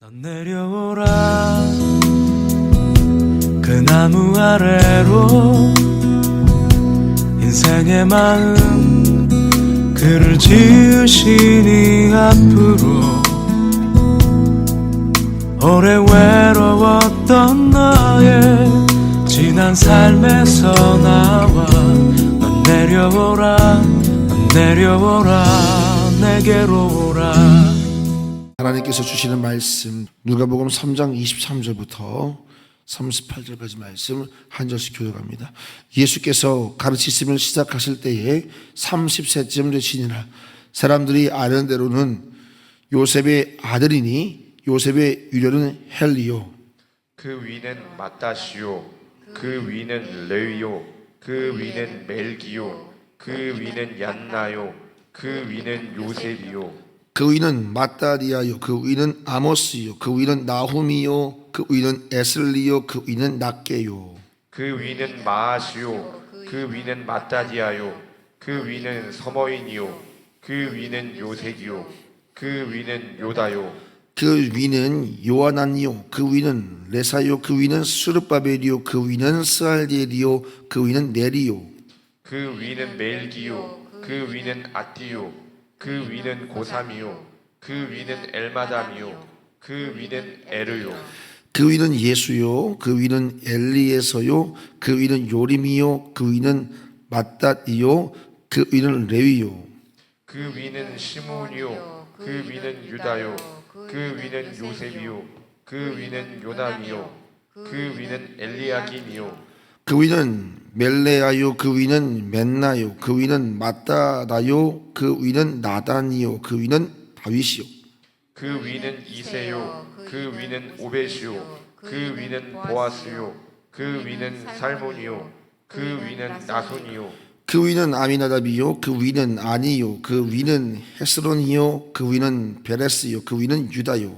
넌 내려오라 그 나무 아래로 인생의 마음 그를 지으시니 앞으로 오래 외로웠던 너의 지난 삶에서 나와 넌 내려오라 넌 내려오라 내게로 오라. 하나님께서 주시는 말씀 누가복음 3장 23절부터 38절까지 말씀 한 절씩 교독합니다. 예수께서 가르치심을 시작하실 때에 30세쯤 되시니라. 사람들이 아는 대로는 요셉의 아들이니 요셉의 유료는 헬리요 그 위는 마따시요 그 위는 레위요 그 위는 멜기요 그 위는 얀나요 그 위는 요셉이요 그 위는 마따리아요 그 위는 아모스요 그 위는 나훔이요 그 위는 에슬리요 그 위는 낫게요 그 위는 마아시요 그 위는 마따디아요 그 위는 서머인이요 그 위는 요색이요 그 위는 요다요 그 위는 요하난이요 그 위는 레사요 그 위는 스룹바벨이요 그 위는 스알디엘이요 그 위는 네리요 그 위는 멜기요 그 위는 아띠요 그 위는 고삼이요 그 위는 엘마담이요 그 위는 에르요 그 위는 예수요 그 위는 엘리에서요 그 위는 요림이요 그 위는 맏닷이요 그 위는 레위요 그 위는 시몬이요 그 위는 유다요 그 위는 요셉이요 그 위는 요남이요 그 위는 엘리야김이요 그 위는 멜레아요 그 위는 맨나요 그 위는 마따다요 그 위는 나단이요 그 위는 다윗이요 그 위는 이세요 그 위는 오벳이요 그 위는 보아스요 그 위는 살몬이요 그 위는 나손이요 그 위는 아미나답이요 그 위는 아니요 그 위는 헤스론이요 그 위는 베레스요 그 위는 유다요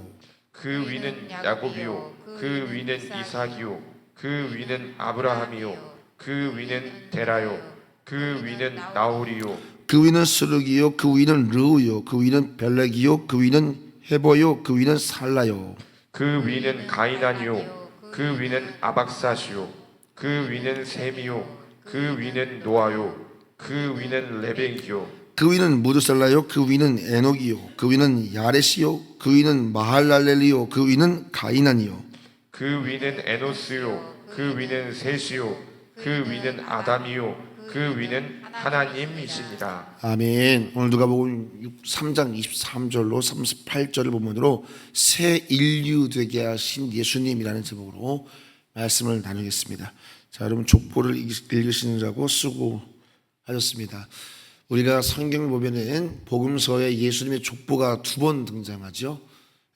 그 위는 야곱이요 그 위는 이삭이요 그 위는 아브라함이요 그 위는 데라요 그 위는 나홀이요 그 위는 스르기요 그 위는 르우요 그 위는 벨렉이요 그 위는 헤보요 그 위는 살라요 그 위는 가이난이요 그 위는 아박사시요 그 위는 셈이요 그 위는 노아요 그 위는 레벡이요 그 위는 무드셀라요 그 위는 에녹이요 그 위는 야레시요 그 위는 마할랄렐리요 그 위는 가이난이요 그 위는 에노스요 그 위는 셋이요 그 위는 아담이요 그 위는 하나님이십니다. 아멘. 오늘 누가복음 3장 23절로 38절을 본문으로 새 인류 되게 하신 예수님이라는 제목으로 말씀을 나누겠습니다. 자, 여러분 족보를 읽으시느라고 수고하셨습니다. 우리가 성경을 보면은 복음서에 예수님의 족보가 두 번 등장하죠.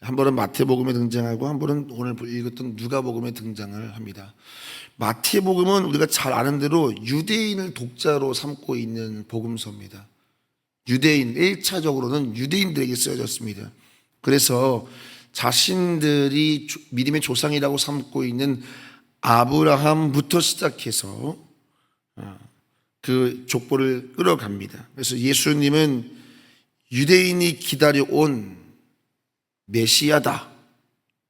한 번은 마태복음에 등장하고 한 번은 오늘 읽었던 누가복음에 등장을 합니다. 마태복음은 우리가 잘 아는 대로 유대인을 독자로 삼고 있는 복음서입니다. 유대인, 1차적으로는 유대인들에게 쓰여졌습니다. 그래서 자신들이 믿음의 조상이라고 삼고 있는 아브라함부터 시작해서 그 족보를 끌어갑니다. 그래서 예수님은 유대인이 기다려온 메시아다.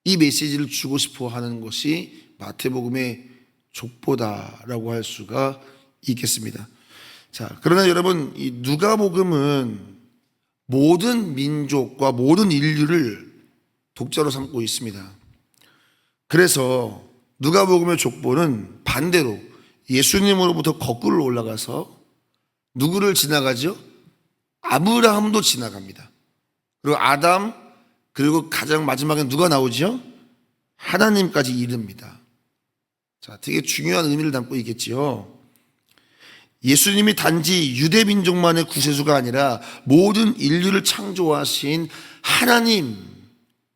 이 메시지를 주고 싶어 하는 것이 마태복음의 족보다라고 할 수가 있겠습니다. 자, 그러나 여러분, 이 누가복음은 모든 민족과 모든 인류를 독자로 삼고 있습니다. 그래서 누가복음의 족보는 반대로 예수님으로부터 거꾸로 올라가서 누구를 지나가죠? 아브라함도 지나갑니다. 그리고 아담, 그리고 가장 마지막에 누가 나오죠? 하나님까지 이릅니다. 자, 되게 중요한 의미를 담고 있겠지요. 예수님이 단지 유대 민족만의 구세주가 아니라 모든 인류를 창조하신 하나님,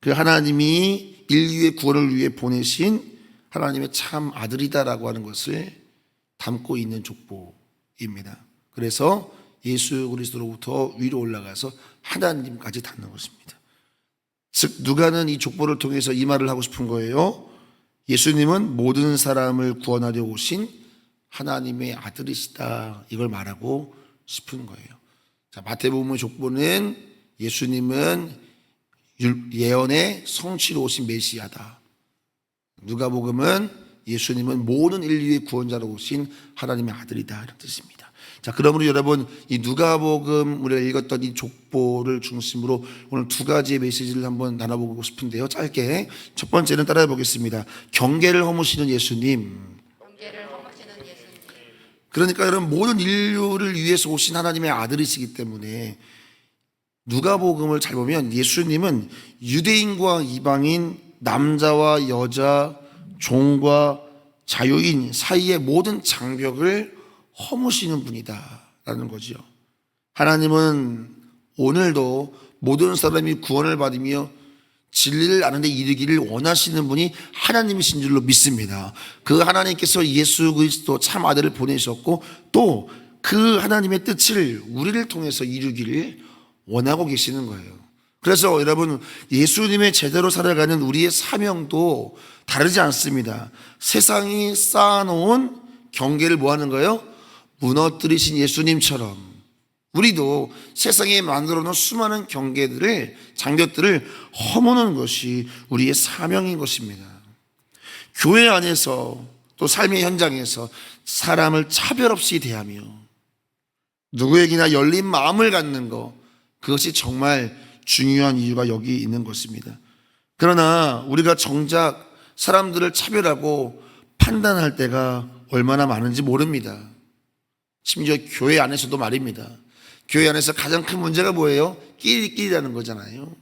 그 하나님이 인류의 구원을 위해 보내신 하나님의 참 아들이다라고 하는 것을 담고 있는 족보입니다. 그래서 예수 그리스도로부터 위로 올라가서 하나님까지 닿는 것입니다. 즉 누가는 이 족보를 통해서 이 말을 하고 싶은 거예요. 예수님은 모든 사람을 구원하려 오신 하나님의 아들이시다. 이걸 말하고 싶은 거예요. 자, 마태복음의 족보는 예수님은 예언의 성취로 오신 메시아다. 누가복음은 예수님은 모든 인류의 구원자로 오신 하나님의 아들이다, 이런 뜻입니다. 자, 그러므로 여러분, 이 누가복음 우리가 읽었던 이 족보를 중심으로 오늘 두 가지의 메시지를 한번 나눠보고 싶은데요. 짧게 첫 번째는 따라해 보겠습니다. 경계를 허무시는 예수님. 그러니까 여러분, 모든 인류를 위해서 오신 하나님의 아들이시기 때문에 누가복음을 잘 보면 예수님은 유대인과 이방인, 남자와 여자, 종과 자유인 사이의 모든 장벽을 허무시는 분이다라는 거죠. 하나님은 오늘도 모든 사람이 구원을 받으며 진리를 아는 데 이르기를 원하시는 분이 하나님이신 줄로 믿습니다. 그 하나님께서 예수 그리스도 참 아들을 보내셨고 또 그 하나님의 뜻을 우리를 통해서 이루기를 원하고 계시는 거예요. 그래서 여러분, 예수님의 제대로 살아가는 우리의 사명도 다르지 않습니다. 세상이 쌓아놓은 경계를 뭐 하는 거예요? 무너뜨리신 예수님처럼 우리도 세상에 만들어 놓은 수많은 경계들을, 장벽들을 허무는 것이 우리의 사명인 것입니다. 교회 안에서 또 삶의 현장에서 사람을 차별 없이 대하며 누구에게나 열린 마음을 갖는 것, 그것이 정말 중요한 이유가 여기 있는 것입니다. 그러나 우리가 정작 사람들을 차별하고 판단할 때가 얼마나 많은지 모릅니다. 심지어 교회 안에서도 말입니다. 교회 안에서 가장 큰 문제가 뭐예요? 끼리끼리라는 거잖아요.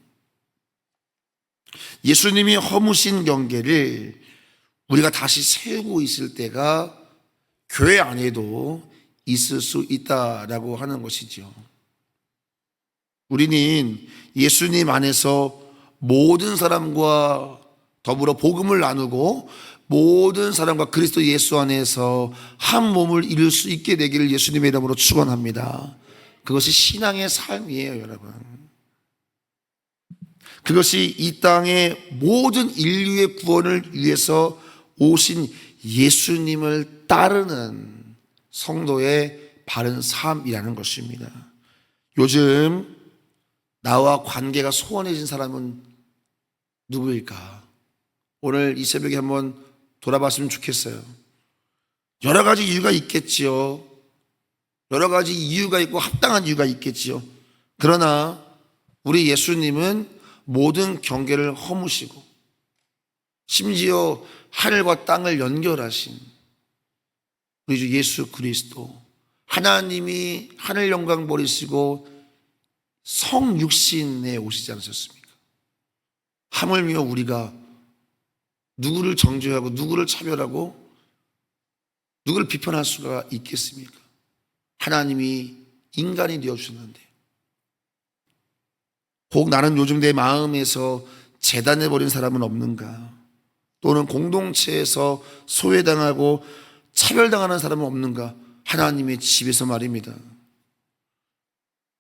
예수님이 허무신 경계를 우리가 다시 세우고 있을 때가 교회 안에도 있을 수 있다라고 하는 것이죠. 우리는 예수님 안에서 모든 사람과 더불어 복음을 나누고 모든 사람과 그리스도 예수 안에서 한 몸을 이룰 수 있게 되기를 예수님의 이름으로 축원합니다. 그것이 신앙의 삶이에요, 여러분. 그것이 이 땅의 모든 인류의 구원을 위해서 오신 예수님을 따르는 성도의 바른 삶이라는 것입니다. 요즘 나와 관계가 소원해진 사람은 누구일까? 오늘 이 새벽에 한번 돌아봤으면 좋겠어요. 여러 가지 이유가 있겠지요. 여러 가지 이유가 있고 합당한 이유가 있겠지요. 그러나 우리 예수님은 모든 경계를 허무시고 심지어 하늘과 땅을 연결하신 우리 주 예수 그리스도, 하나님이 하늘 영광 버리시고 성육신에 오시지 않으셨습니까? 하물며 우리가 누구를 정죄하고 누구를 차별하고 누구를 비판할 수가 있겠습니까? 하나님이 인간이 되어주셨는데, 혹 나는 요즘 내 마음에서 재단해버린 사람은 없는가? 또는 공동체에서 소외당하고 차별당하는 사람은 없는가? 하나님의 집에서 말입니다.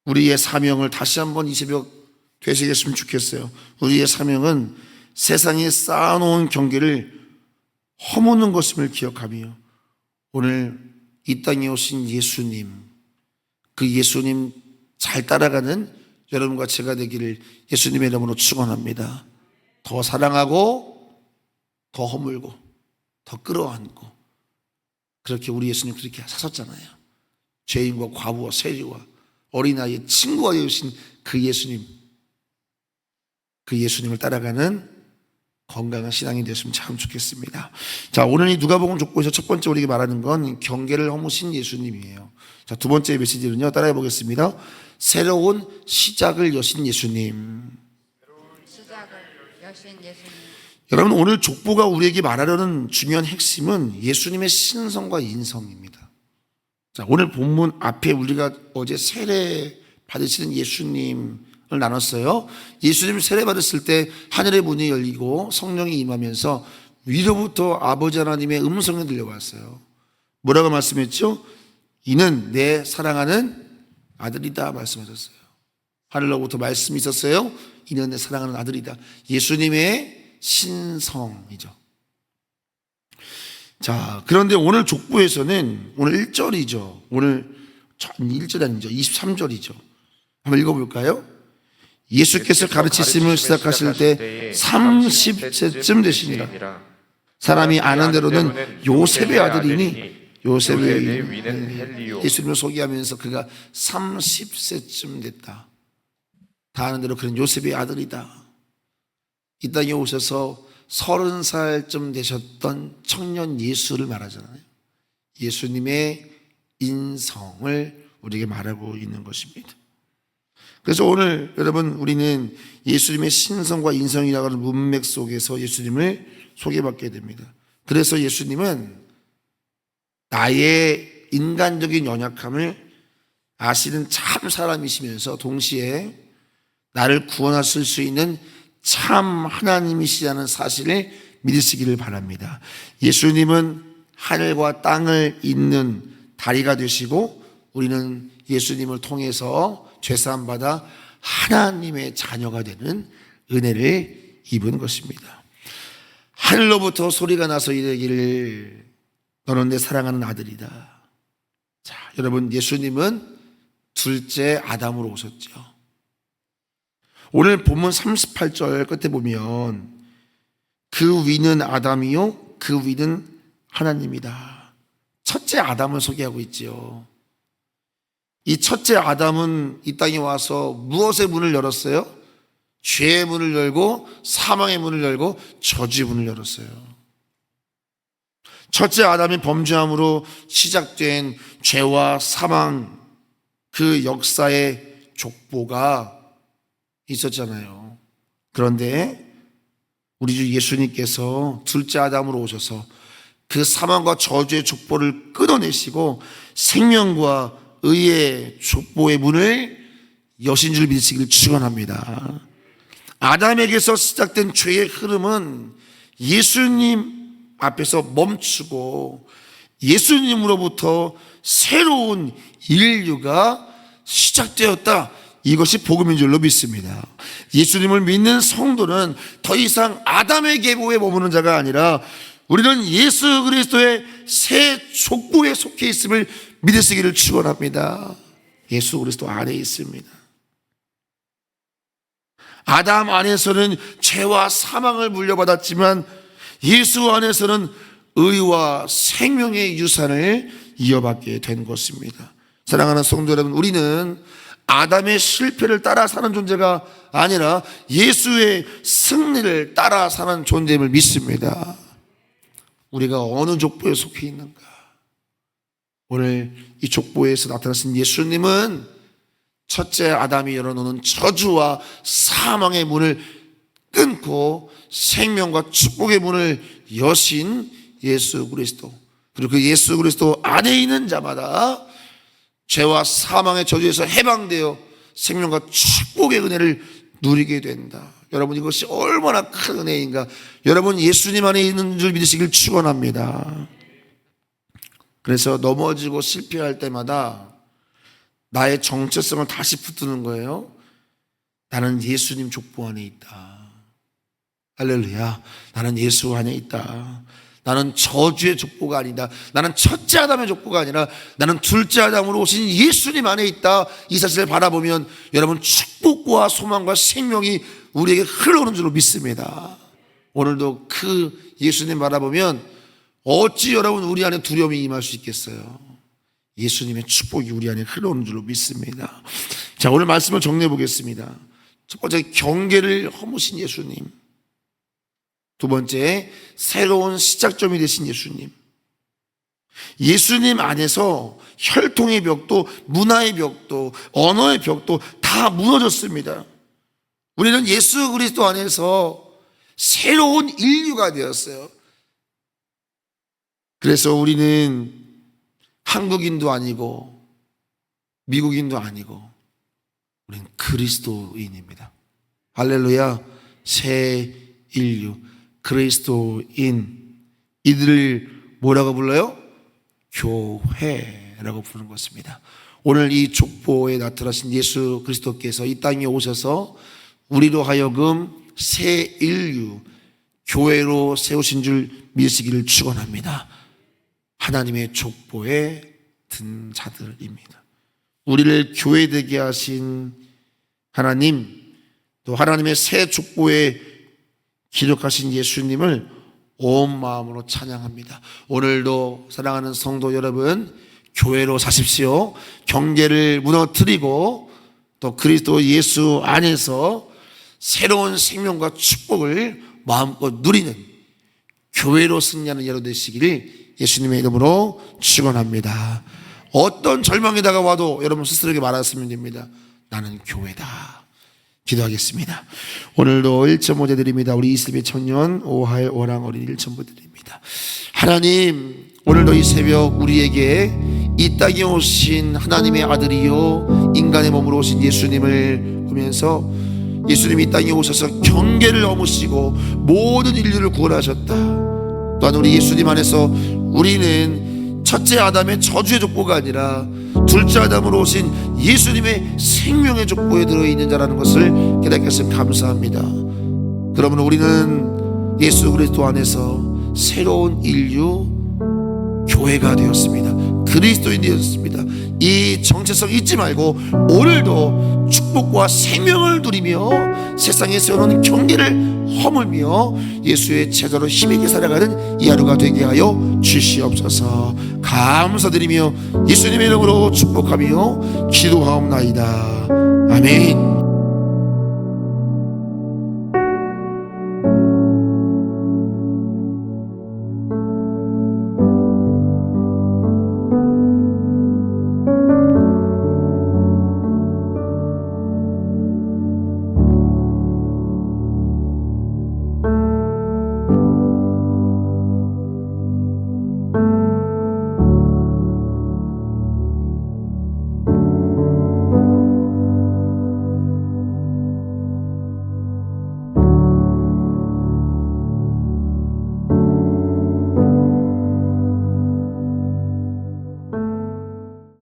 우리의 사명을 다시 한번 이 새벽 되새겼으면 좋겠어요. 우리의 사명은 세상에 쌓아놓은 경계를 허무는 것임을 기억하며 오늘 이 땅에 오신 예수님, 그 예수님 잘 따라가는 여러분과 제가 되기를 예수님의 이름으로 축원합니다. 더 사랑하고 더 허물고 더 끌어안고, 그렇게 우리 예수님 그렇게 사셨잖아요. 죄인과 과부와 세리와 어린아이의 친구가 되신 그 예수님, 그 예수님을 따라가는 건강한 신앙이 되었으면 참 좋겠습니다. 자, 오늘 이 누가복음 족보에서 첫 번째 우리에게 말하는 건 경계를 허무신 예수님이에요. 자, 두 번째 메시지는요, 따라해 보겠습니다. 새로운 시작을 여신 예수님. 여러분, 오늘 족보가 우리에게 말하려는 중요한 핵심은 예수님의 신성과 인성입니다. 자, 오늘 본문 앞에 우리가 어제 세례 받으시는 예수님을 나눴어요. 예수님 세례 받았을 때 하늘의 문이 열리고 성령이 임하면서 위로부터 아버지 하나님의 음성이 들려왔어요. 뭐라고 말씀했죠? 이는 내 사랑하는 아들이다 말씀하셨어요. 하늘로부터 말씀이 있었어요. 이는 내 사랑하는 아들이다. 예수님의 신성이죠. 자, 그런데 오늘 족보에서는 오늘 1절이죠. 오늘 1절이 아니죠. 23절이죠. 한번 읽어볼까요? 예수께서 가르치심을 시작하실 때 30세쯤 되시니라. 사람이 아는 대로는 요셉의 아들이니 요셉의 위는 헬리요. 예수님을 소개하면서 그가 30세쯤 됐다. 다 아는 대로 그는 요셉의 아들이다. 이 땅에 오셔서 30살쯤 되셨던 청년 예수를 말하잖아요. 예수님의 인성을 우리에게 말하고 있는 것입니다. 그래서 오늘 여러분 우리는 예수님의 신성과 인성이라고 하는 문맥 속에서 예수님을 소개받게 됩니다. 그래서 예수님은 나의 인간적인 연약함을 아시는 참 사람이시면서 동시에 나를 구원하실 수 있는 참 하나님이시라는 사실을 믿으시기를 바랍니다. 예수님은 하늘과 땅을 잇는 다리가 되시고 우리는 예수님을 통해서 죄사함 받아 하나님의 자녀가 되는 은혜를 입은 것입니다. 하늘로부터 소리가 나서 이르기를 너는 내 사랑하는 아들이다. 자, 여러분 예수님은 둘째 아담으로 오셨죠. 오늘 본문 38절 끝에 보면 그 위는 아담이요 그 위는 하나님이다. 첫째 아담을 소개하고 있지요. 이 첫째 아담은 이 땅에 와서 무엇의 문을 열었어요? 죄의 문을 열고 사망의 문을 열고 저주의 문을 열었어요. 첫째 아담이 범죄함으로 시작된 죄와 사망 그 역사의 족보가 있었잖아요. 그런데 우리 주 예수님께서 둘째 아담으로 오셔서 그 사망과 저주의 족보를 끊어내시고 생명과 의의 족보의 문을 여신 줄 믿으시기를 축원합니다. 아담에게서 시작된 죄의 흐름은 예수님 앞에서 멈추고 예수님으로부터 새로운 인류가 시작되었다. 이것이 복음인 줄로 믿습니다. 예수님을 믿는 성도는 더 이상 아담의 계보에 머무는 자가 아니라 우리는 예수 그리스도의 새 족보에 속해 있음을 믿으시기를 축원합니다. 예수 그리스도 안에 있습니다. 아담 안에서는 죄와 사망을 물려받았지만 예수 안에서는 의와 생명의 유산을 이어받게 된 것입니다. 사랑하는 성도 여러분, 우리는 아담의 실패를 따라 사는 존재가 아니라 예수의 승리를 따라 사는 존재임을 믿습니다. 우리가 어느 족보에 속해 있는가? 오늘 이 족보에서 나타나신 예수님은 첫째 아담이 열어놓는 저주와 사망의 문을 끊고 생명과 축복의 문을 여신 예수 그리스도, 그리고 그 예수 그리스도 안에 있는 자마다 죄와 사망의 저주에서 해방되어 생명과 축복의 은혜를 누리게 된다. 여러분 이것이 얼마나 큰 은혜인가. 여러분 예수님 안에 있는 줄 믿으시길 축원합니다. 그래서 넘어지고 실패할 때마다 나의 정체성을 다시 붙드는 거예요. 나는 예수님 족보 안에 있다. 할렐루야. 나는 예수 안에 있다. 나는 저주의 족보가 아니다. 나는 첫째 아담의 족보가 아니라 나는 둘째 아담으로 오신 예수님 안에 있다. 이 사실을 바라보면 여러분 축복과 소망과 생명이 우리에게 흘러오는 줄로 믿습니다. 오늘도 그 예수님 바라보면 어찌 여러분 우리 안에 두려움이 임할 수 있겠어요? 예수님의 축복이 우리 안에 흘러오는 줄로 믿습니다. 자, 오늘 말씀을 정리해 보겠습니다. 첫 번째, 경계를 허무신 예수님. 두 번째, 새로운 시작점이 되신 예수님. 예수님 안에서 혈통의 벽도, 문화의 벽도, 언어의 벽도 다 무너졌습니다. 우리는 예수 그리스도 안에서 새로운 인류가 되었어요. 그래서 우리는 한국인도 아니고 미국인도 아니고 우리는 그리스도인입니다. 할렐루야. 새 인류, 그리스도인. 이들을 뭐라고 불러요? 교회라고 부르는 것입니다. 오늘 이 족보에 나타나신 예수 그리스도께서 이 땅에 오셔서 우리로 하여금 새 인류, 교회로 세우신 줄 믿으시기를 축원합니다. 하나님의 족보에 든 자들입니다. 우리를 교회되게 하신 하나님, 또 하나님의 새 족보에 기록하신 예수님을 온 마음으로 찬양합니다. 오늘도 사랑하는 성도 여러분, 교회로 사십시오. 경계를 무너뜨리고 또 그리스도 예수 안에서 새로운 생명과 축복을 마음껏 누리는 교회로 승리하는 여러분 되시기를 예수님의 이름으로 축원합니다. 어떤 절망이 다가와도 여러분 스스로에게 말하시면 됩니다. 나는 교회다. 기도하겠습니다. 오늘도 1.5제 드립니다. 우리 이슬비 청년 오하의 오랑 어린 1.5 드립니다. 하나님, 오늘도 이 새벽 우리에게 이 땅에 오신 하나님의 아들이요 인간의 몸으로 오신 예수님을 보면서 예수님이 이 땅에 오셔서 경계를 넘으시고 모든 인류를 구원하셨다. 또한 우리 예수님 안에서 우리는 첫째 아담의 저주의 족보가 아니라 둘째 아담으로 오신 예수님의 생명의 족보에 들어있는 자라는 것을 깨닫게 하신 감사합니다. 그러므로 우리는 예수 그리스도 안에서 새로운 인류 교회가 되었습니다. 그리스도인이 되었습니다. 이 정체성 잊지 말고 오늘도 축복과 생명을 누리며 세상에 세워놓은 경계를 허물며 예수의 제자로 힘있게 살아가는 이 하루가 되게 하여 주시옵소서. 감사드리며 예수님의 이름으로 축복하며 기도하옵나이다. 아멘.